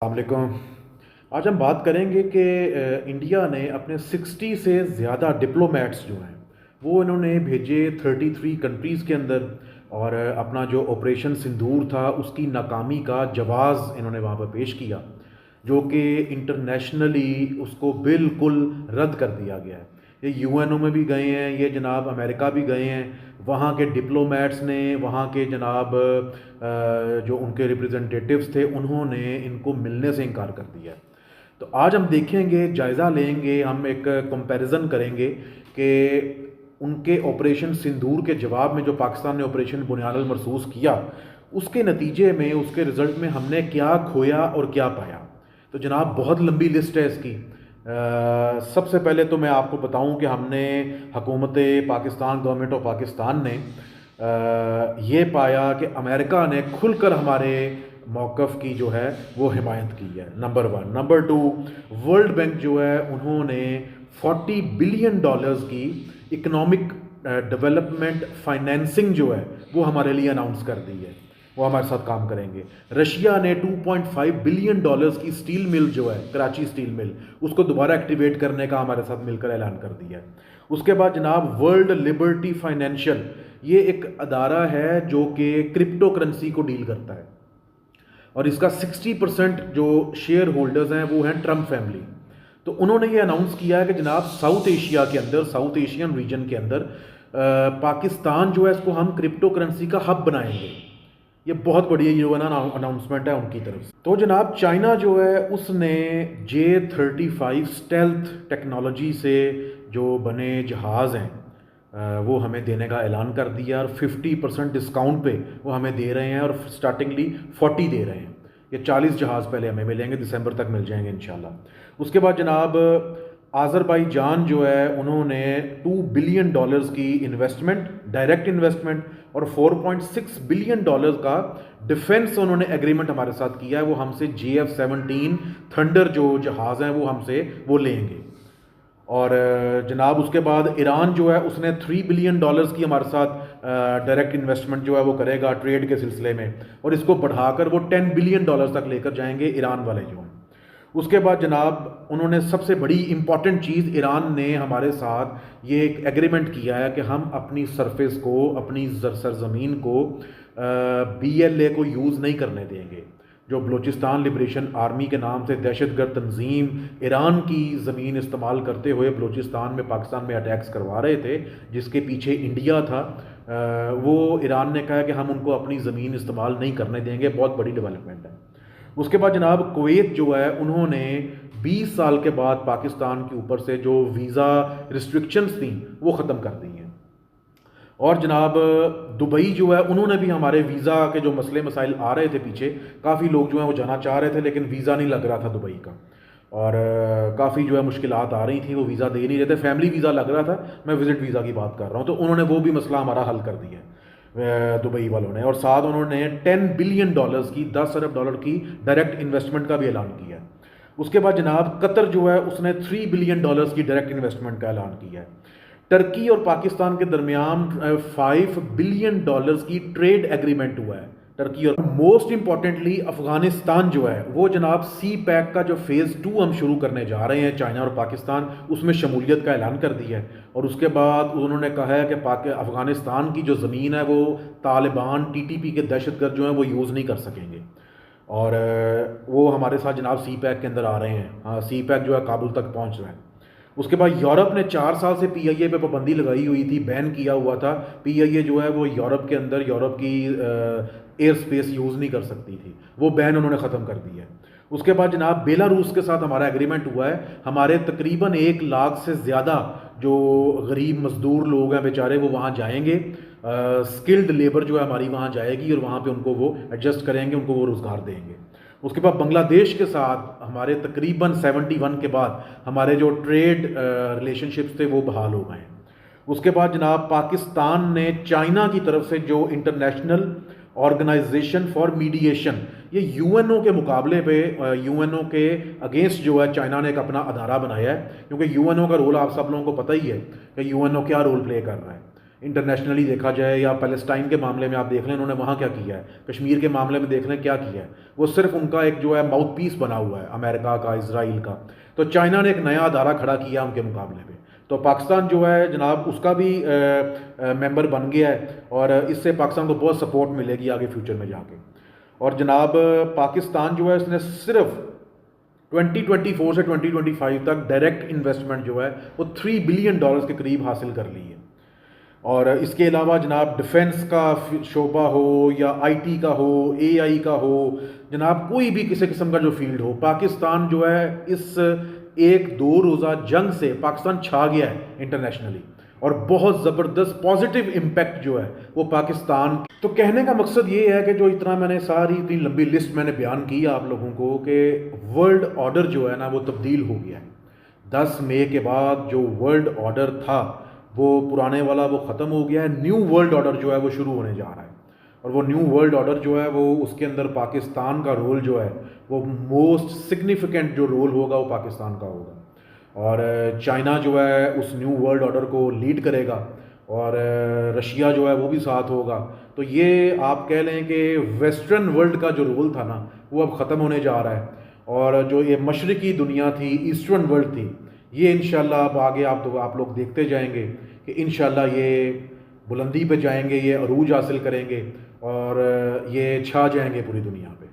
वालेकुम। आज हम बात करेंगे कि इंडिया ने अपने 60 से ज़्यादा डिप्लोमेट्स जो हैं वो इन्होंने भेजे 33 कंट्रीज़ के अंदर। और अपना जो ऑपरेशन सिंदूर था उसकी नाकामी का जवाज़ इन्होंने वहाँ पर पेश किया, जो कि इंटरनेशनली उसको बिल्कुल रद्द कर दिया गया है। ये यूएनओ में भी गए हैं, ये जनाब अमेरिका भी गए हैं, वहाँ के डिप्लोमेट्स ने, वहाँ के जनाब जो उनके रिप्रेजेंटेटिव्स थे उन्होंने इनको मिलने से इनकार कर दिया। तो आज हम देखेंगे, जायज़ा लेंगे, हम एक कंपैरिजन करेंगे कि उनके ऑपरेशन सिंदूर के जवाब में जो पाकिस्तान ने ऑपरेशन बुनियाद अल मरसूस किया, उसके नतीजे में, उसके रिज़ल्ट में हमने क्या खोया और क्या पाया। तो जनाब बहुत लंबी लिस्ट है इसकी। सबसे पहले तो मैं आपको बताऊं कि हमने हुकूमत पाकिस्तान, गवर्नमेंट ऑफ पाकिस्तान ने ये पाया कि अमेरिका ने खुलकर हमारे मौक़िफ़ की जो है वो हिमायत की है, number one. Number two, world bank जो है उन्होंने $40 बिलियन की इकनॉमिक डेवलपमेंट फाइनेंसिंग जो है वो हमारे लिए अनाउंस कर दी है, वो हमारे साथ काम करेंगे। रशिया ने $2.5 बिलियन की स्टील मिल जो है, कराची स्टील मिल, उसको दोबारा एक्टिवेट करने का हमारे साथ मिलकर ऐलान कर दिया है। उसके बाद जनाब वर्ल्ड लिबर्टी फाइनेंशियल, ये एक अदारा है जो कि क्रिप्टो करेंसी को डील करता है, और इसका 60% जो शेयर होल्डर्स हैं वो हैं ट्रम्प फैमिली। तो उन्होंने ये अनाउंस किया है कि जनाब साउथ एशिया के अंदर, साउथ एशियन रीजन के अंदर पाकिस्तान जो है इसको हम क्रिप्टो करेंसी का हब बनाएंगे। ये बहुत बड़ी जो है ना अनाउंसमेंट है उनकी तरफ से। तो जनाब चाइना जो है उसने J-35 स्टेल्थ टेक्नोलॉजी से जो बने जहाज़ हैं वो हमें देने का ऐलान कर दिया, और 50% डिस्काउंट पे वो हमें दे रहे हैं, और स्टार्टिंगली 40 दे रहे हैं। ये 40 जहाज़ पहले हमें मिलेंगे, दिसंबर तक मिल जाएंगे इंशाल्लाह। उसके बाद जनाब आज़रबाईजान जो है उन्होंने $2 बिलियन की इन्वेस्टमेंट, डायरेक्ट इन्वेस्टमेंट, और $4.6 बिलियन का डिफेंस उन्होंने एग्रीमेंट हमारे साथ किया है। वो हमसे JF-17 थंडर जो जहाज़ हैं वो हमसे वो लेंगे। और जनाब उसके बाद ईरान जो है उसने $3 बिलियन की हमारे साथ डायरेक्ट इन्वेस्टमेंट जो है वो करेगा ट्रेड के सिलसिले में, और इसको बढ़ाकर वो $10 बिलियन तक लेकर जाएंगे ईरान वाले जो हैं। उसके बाद जनाब उन्होंने सबसे बड़ी इंपॉर्टेंट चीज़, ईरान ने हमारे साथ ये एक एग्रीमेंट किया है कि हम अपनी सरफेस को, अपनी सरजमीन को BLA को यूज़ नहीं करने देंगे। जो बलूचिस्तान लिबरेशन आर्मी के नाम से दहशतगर्द तंजीम ईरान की ज़मीन इस्तेमाल करते हुए बलूचिस्तान में, पाकिस्तान में अटैक्स करवा रहे थे, जिसके पीछे इंडिया था, वो ईरान ने कहा कि हम उनको अपनी ज़मीन इस्तेमाल नहीं करने देंगे। बहुत बड़ी डेवलपमेंट है। उसके बाद जनाब कुवैत जो है उन्होंने 20 साल के बाद पाकिस्तान के ऊपर से जो वीज़ा रिस्ट्रिक्शंस थी वो ख़त्म कर दी हैं। और जनाब दुबई जो है उन्होंने भी हमारे वीज़ा के जो मसले मसाइल आ रहे थे पीछे, काफ़ी लोग जो हैं वो जाना चाह रहे थे लेकिन वीज़ा नहीं लग रहा था दुबई का, और काफ़ी जो है मुश्किलात आ रही थी, वो वीज़ा दे नहीं रहे थे। फैमिली वीज़ा लग रहा था, मैं विज़िट वीज़ा की बात कर रहा हूँ। तो उन्होंने वो भी मसला हमारा हल कर दिया दुबई वालों ने, और साथ उन्होंने $10 बिलियन की, 10 अरब डॉलर की डायरेक्ट इन्वेस्टमेंट का भी ऐलान किया। उसके बाद जनाब कतर जो है उसने $3 बिलियन की डायरेक्ट इन्वेस्टमेंट का ऐलान किया है। टर्की और पाकिस्तान के दरमियान $5 बिलियन की ट्रेड एग्रीमेंट हुआ है, टर्की। और मोस्ट इंपॉर्टेंटली अफगानिस्तान जो है वो जनाब CPEC का जो फेज़ 2 हम शुरू करने जा रहे हैं, चाइना और पाकिस्तान, उसमें शमूलियत का ऐलान कर दिया है। और उसके बाद उन्होंने कहा है कि अफगानिस्तान की जो ज़मीन है वो तालिबान, TTP के दहशतगर्द जो हैं वो यूज़ नहीं कर सकेंगे, और वो हमारे साथ जनाब CPEC के अंदर आ रहे हैं। हाँ, CPEC जो है काबुल तक पहुँच रहे हैं। उसके बाद यूरोप ने 4 साल से PIA पे पाबंदी लगाई हुई थी, बैन किया हुआ था। PIA जो है वो यूरोप के अंदर, यूरोप की एयर स्पेस यूज़ नहीं कर सकती थी, वो बैन उन्होंने ख़त्म कर दिया है। उसके बाद जनाब बेलारूस के साथ हमारा एग्रीमेंट हुआ है। हमारे तकरीबन 1 लाख से ज़्यादा जो गरीब मज़दूर लोग हैं बेचारे, वो वहाँ जाएंगे, स्किल्ड लेबर जो है हमारी वहाँ जाएगी, और वहाँ पे उनको वो एडजस्ट करेंगे, उनको वो रोज़गार देंगे। उसके बाद बांग्लादेश के साथ हमारे तकरीबन 71 के बाद हमारे जो ट्रेड रिलेशनशिप्स थे वो बहाल हो गए हैं। उसके बाद जनाब पाकिस्तान ने चाइना की तरफ से जो इंटरनेशनल ऑर्गेनाइजेशन फॉर मीडिएशन, ये UNO के मुकाबले पे, UNO के अगेंस्ट जो है चाइना ने एक अपना अदारा बनाया है, क्योंकि UNO का रोल आप सब लोगों को पता ही है कि UNO क्या रोल प्ले कर रहा है। इंटरनेशनली देखा जाए या पैलेस्टाइन के मामले में आप देख लें उन्होंने वहाँ क्या किया है, कश्मीर के मामले में देख लें क्या किया है। वो सिर्फ उनका एक जो है माउथ पीस बना हुआ है अमेरिका का, इसराइल का। तो चाइना ने एक नया अदारा खड़ा किया उनके मुकाबले में। तो पाकिस्तान जो है जनाब उसका भी मेंबर बन गया है, और इससे पाकिस्तान को बहुत सपोर्ट मिलेगी आगे फ्यूचर में जाके। और जनाब पाकिस्तान जो है उसने सिर्फ 2024 से 2025 तक डायरेक्ट इन्वेस्टमेंट जो है वो $3 बिलियन के करीब हासिल कर ली है। और इसके अलावा जनाब डिफेंस का शोबा हो या आईटी का हो, एआई का हो, जनाब कोई भी किसी किस्म का जो फील्ड हो, पाकिस्तान जो है इस एक दो रोज़ा जंग से पाकिस्तान छा गया है इंटरनेशनली, और बहुत ज़बरदस्त पॉजिटिव इम्पैक्ट जो है वो पाकिस्तान। तो कहने का मकसद ये है कि जो इतना मैंने सारी इतनी लंबी लिस्ट मैंने बयान की आप लोगों को कि वर्ल्ड ऑर्डर जो है ना वो तब्दील हो गया है। 10 मई के बाद जो वर्ल्ड ऑर्डर था वो पुराने वाला वो ख़त्म हो गया है। न्यू वर्ल्ड ऑर्डर जो है वो शुरू होने जा रहा है, और वो न्यू वर्ल्ड ऑर्डर जो है वो उसके अंदर पाकिस्तान का रोल जो है वो मोस्ट सिग्निफिकेंट जो रोल होगा वो पाकिस्तान का होगा। और चाइना जो है उस न्यू वर्ल्ड ऑर्डर को लीड करेगा, और रशिया जो है वो भी साथ होगा। तो ये आप कह लें कि वेस्टर्न वर्ल्ड का जो रोल था ना वो अब ख़त्म होने जा रहा है, और जो ये मशरक़ी दुनिया थी, ईस्टर्न वर्ल्ड थी, ये इंशाल्लाह अब आगे आप लोग देखते जाएंगे कि इंशाल्लाह ये बुलंदी पे जाएंगे, ये अरूज हासिल करेंगे और ये छा जाएंगे पूरी दुनिया पे।